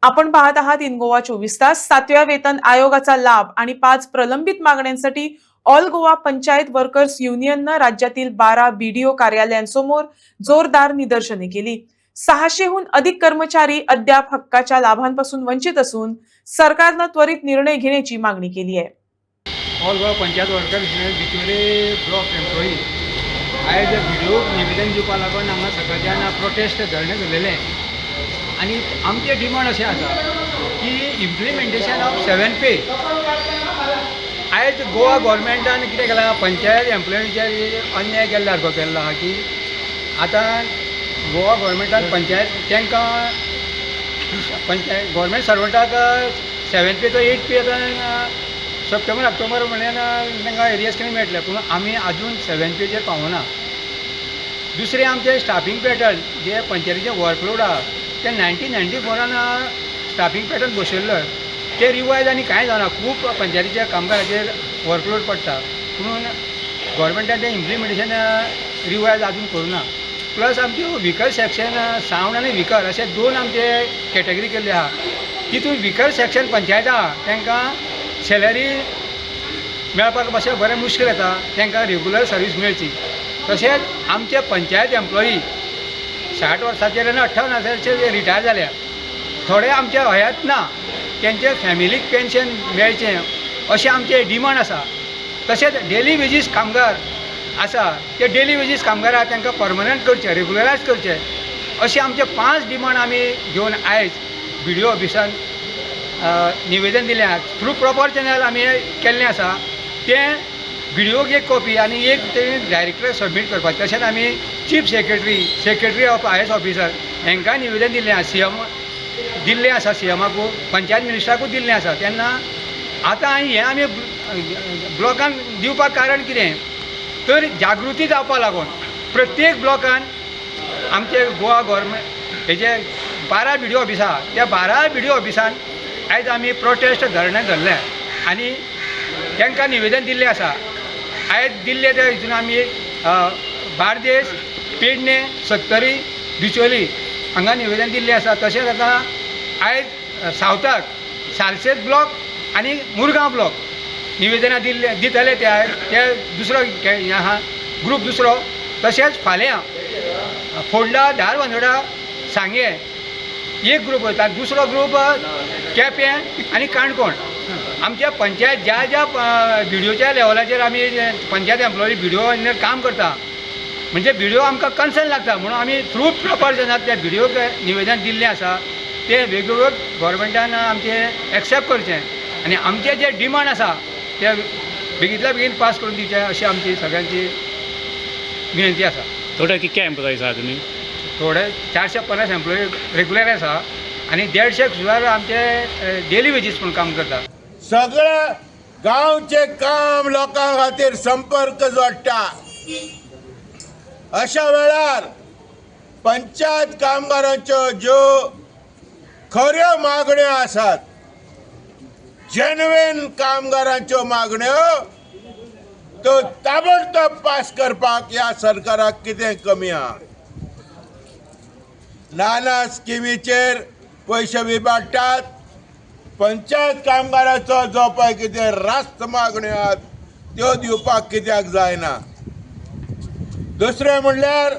आपण पाहत आहात इन गोवा 24 तास. 7व्या वेतन आयोगाचा लाभ आणि 5 प्रलंबित मागण्यांसाठी ऑल गोवा पंचायत वर्कर्स युनियननं राज्यातील 12 बीडीओ कार्यालयांसमोर जोरदार निदर्शने केली. 600हून अधिक कर्मचारी अद्याप हक्काच्या लाभांपासून वंचित असून सरकारनं त्वरित निर्णय घेण्याची मागणी केली आहे. All Goa panchayat workers union Bicholim block employees BDO निवेदन दिवपा लागून हांगा सकाळच्यान प्रोटेस्ट धरणे केलेले आणि आमचे डिमांड अशें आसा की इम्प्लिमेंटेशन ऑफ 7 पे. आयज गोवा गव्हर्मेंटान कितें केलां, पंचायत एम्प्लॉयीचेर अन्याय केल्लो सारको केल्लो आहा की आतां गोवा गव्हर्मेंटान पंचायत तांकां पंचायत गव्हर्मेंट सर्वंटाक 7 पे तो 8 पे आतां सप्टेंबर ऑक्टोबर म्हळ्यार तांकां एरियस कमी मेळटले, पूण आमी आजून 7 पेचेर पावना. दुसरें आमचें स्टाफींग पॅटर्न जे पंचायतीचें वर्कलोड आहा ते 1994 स्टाफींग पॅटर्न बसयल्लो ते रिवायज आनी कांय जावना. खूब पंचायतीच्या कामगाराचेर वर्कलोड पडटा, पूण गव्हर्मेंटान तें इम्प्लिमेंटेशन रिवायज आजून करुना. प्लस आमच्यो विकर सेक्शन सावंड आनी विकर अशे 2 आमचे कॅटेगरी केल्ले आहा. तितून विकर सेक्शन पंचायत आहा तांकां सॅलरी मेळपाक मातशें बरें मुश्कील येता, तांकां रेगुलर सर्वीस मेळची. तशेंच आमचे पंचायत एम्प्लॉई 60 वर्सांचेर आनी 58 वर्सांचेर रिटायर जाल्या, थोडे आमचे हयात ना, तेंचे फॅमिलीक पेन्शन मेळचें अशें आमचे डिमांड आसा. तशेंच डेली वेजीस कामगार आसा ते डेली वेजीस कामगार आहा तांकां परमनंट करचें, रेगुलरायज करचें अशें आमचे 5 डिमांड आमी घेवन आयज BDO ऑफिसान निवेदन दिलें आहा. थ्रू प्रॉपर चॅनल आमी केल्लें आसा. तें BDOक एक कॉपी आनी एक तें डायरेक्टर सबमीट करपाचें. तशेंच आमी chief secretary of IS officer हांकां निवेदन दिल्लें आहा. CM दिल्लें आसा, CMाकू पंचायत मिनिस्टराकूच दिल्लें आसा. तेन्ना आतां हें आमी ब्लॉकान दिवपाक कारण कितें तर जागृती जावपा लागून प्रत्येक ब्लॉकान आमचे गोवा गव्हर्मेंट हेजे 12 BDO ऑफिस आहा, त्या 12 BDO ऑफिसान आयज आमी प्रोटेस्ट धरणे धरलें आनी तांकां निवेदन दिल्लें आसा. आयज दिल्ले ते हितून आमी बार्देस, पेडणे, सत्तरी, बिचोली हांगा निवेदन दिल्लें आसा. तशेंच आतां आयज सावथाक सालसेत ब्लॉक आनी मुरगांव ब्लॉक निवेदनां दितले ते दुसरो हें आहा ग्रूप दुसरो. तशेंच फाल्यां फोंडा, धारबांदोडा, सांगे एक ग्रूप वता, दुसरो ग्रूप केपें आनी काणकोण. आमच्या पंचायत ज्या BDOच्या लेवलाचेर आमी पंचायत एम्प्लॉई BDO काम करता म्हणजे BDO आमकां कन्सर्न लागता, म्हणून आमी थ्रू प्रॉपर चॅनल त्या BDOक निवेदन दिल्लें आसा. ते वेगवेगळ्यो गव्हर्मेंटान आमचें एक्सेप्ट करचें आनी आमचे जे डिमांड आसा ते बेगींतल्या बेगीन पास करून दिवचें अशी आमची सगळ्यांची विनंती आसा. थोडे कितके एम्प्लॉईज आहा तुमी? थोडे 450 एम्प्लॉई रेगुलर आसा आनी 150 सुद्दां आमचे डेली वेजीस म्हणून काम करता. सगळ्या गांवचे काम लोकां खातीर संपर्क जोडटा. अशा वेळार पंचायत कामगारांच्यो ज्यो खऱ्यो मागण्यो आसात, जेन्युइन कामगारांच्यो मागण्यो तो ताबडतोब पास करपाक ह्या सरकाराक कितें कमी आहा? नाना स्किमीचेर पयशे विबाडटात. पंचायत कामगाराचो जो पळय कितें रास्त मागण्यो आहात त्यो दिवपाक कित्याक जायना? दुसरें म्हणल्यार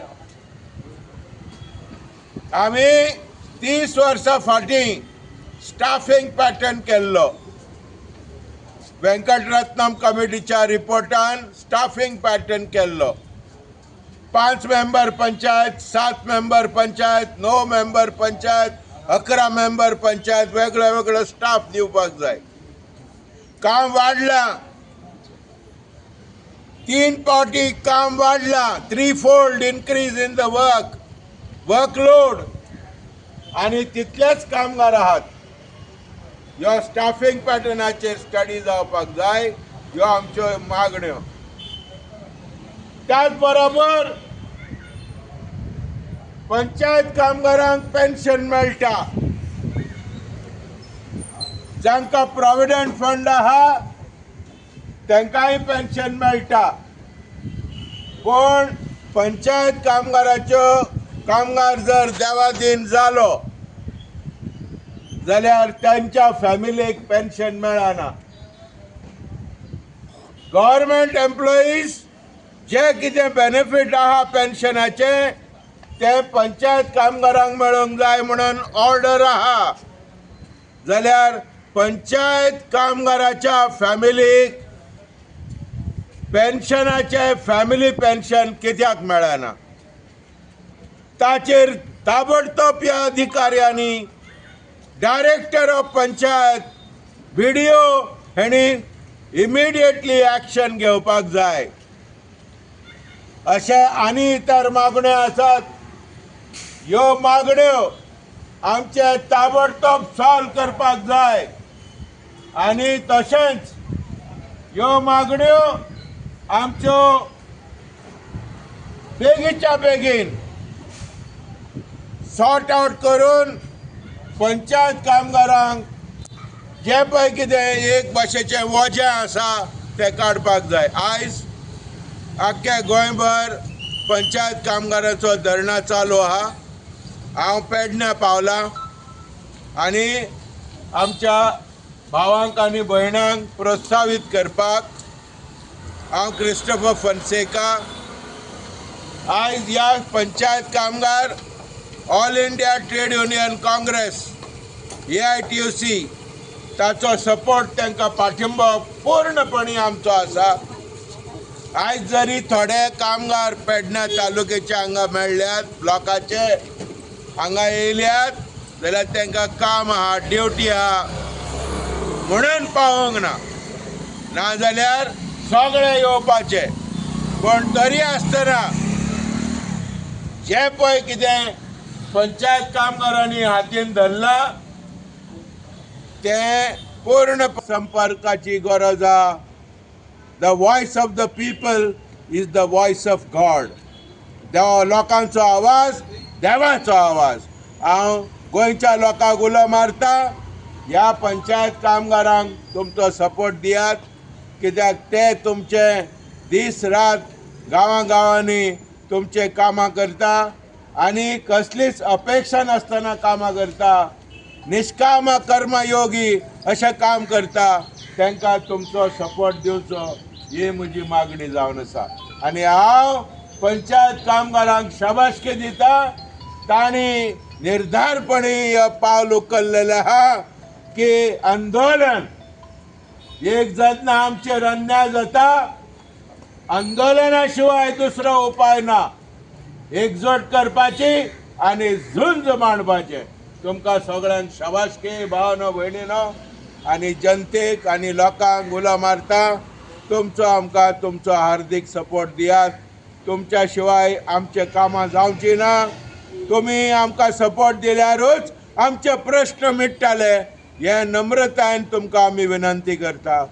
आमी 30 वर्सां फाटीं स्टाफींग पॅटर्न केल्लो. वेंकटरत्नम कमिटीच्या रिपोर्टान स्टाफींग पॅटर्न केल्लो. 5 member panchayat, 7 member panchayat, 9 member panchayat, 11 member panchayat वेगळो वेगळो स्टाफ दिवपाक जाय. काम वाडलां, 3 फावटी काम वाडलां. 3-fold increase in the workload आनी तितलेच कामगार आहात. ह्यो स्टाफींग पॅटर्नाचेर स्टडी जावपाक जाय. ह्यो आमच्यो मागण्यो. त्याच बरोबर पंचायत कामगारांक पेन्शन मेळटा, जांकां प्रॉव्हिडंट फंड आहा तांकांय पेन्शन मेळटा. पण पंचायत कामगाराच्यो कामगार जर देवादीन जालो जाल्यार त्यांच्या फॅमिलीक पेन्शन मेळना. गव्हर्मेंट एम्प्लॉईज जे कितें बेनिफीट आहा पेन्शनाचे ते पंचायत कामगारांक मेळोंक जाय म्हणून ऑर्डर आहा. जाल्यार पंचायत कामगाराच्या फॅमिलीक पेन्शनाचे फॅमिली पेन्शन कित्याक मेळना ताचेर ताबडतोब ह्या अधिकाऱ्यांनी डायरेक्टर ऑफ पंचायत BDO हेणी इमिडिएटली एक्शन घेवपाक जाय. अशे आनी इतर मागण्यो आसात. ह्यो मागण्यो आमचे ताबडतोब सॉल्व करपाक जाय आनी तशेंच ह्यो मागण्यो आमच्यो बेगीच्या बेगीन सॉर्ट आउट करून पंचायत कामगारांक जे पळय कितें एक भाशेचें वजें आसा तें काडपाक जाय. आयज आख्ख्या गोंयभर पंचायत कामगारांचो धरणा चालू आहा. हांव पेडण्यां पावलां आनी आमच्या भावांक आनी भयणांक प्रोत्साहीत करपाक हांव क्रिस्टोफर फॉन्सेका आयज ह्या पंचायत कामगार all India trade union Congress AITUC ताचो सपोर्ट तांकां पाठिंबो पूर्णपणी आमचो आसा. आयज जरी थोडे कामगार पेडण्यां तालुक्याचे हांगा मेळ्ळ्यात, ब्लॉकाचे हांगा येयल्यात, जाल्यार तांकां काम आहा, ड्युटी आहा म्हणून पावोंक ना. नाजाल्यार सगळे येवपाचे. पण तरी आसतना जे पळय कितें पंचायत कामगारांनी हातीन धरलां तें पूर्ण संपर्काची गरज आहा. The voice of the people is the voice of God. लोकांचो आवाज देवाचो आवाज. हांव गोंयच्या लोकांक उलो मारता, ह्या पंचायत कामगारांक तुमचो सपोर्ट दियात, कित्याक ते तुमचे दीस रात गांवांनी तुमचे कामां करता आनी कसलीच अपेक्षा नासतना कामां करता. निष्काम कर्मयोगी अशें काम करता. तांकां तुमचो सपोर्ट दिवचो ही म्हजी मागणी जावन आसा. आनी हांव पंचायत कामगारांक शाबासकी दिता. तांणी निर्धारपणी पावल उखल्लेलें आहा की आंदोलन एक जेन्ना आमचेर अन्याय जाता आंदोलना शिवाय दुसरो उपाय ना. एकजूट करपाची आनी झुंज मांडपाचें. तुमकां सगळ्यांक शाबासकी भावनो भयणीनो आनी जनतेक आनी लोकांक उलो मारता. तुमचो हार्दिक सपोर्ट दियात. तुमच्या शिवाय आमचे कामां जावची ना. तुमी आमकां सपोर्ट दिल्यारूच आमचे प्रश्न मिटतले. हे नम्रतायेन तुमकां आमी विनंती करता.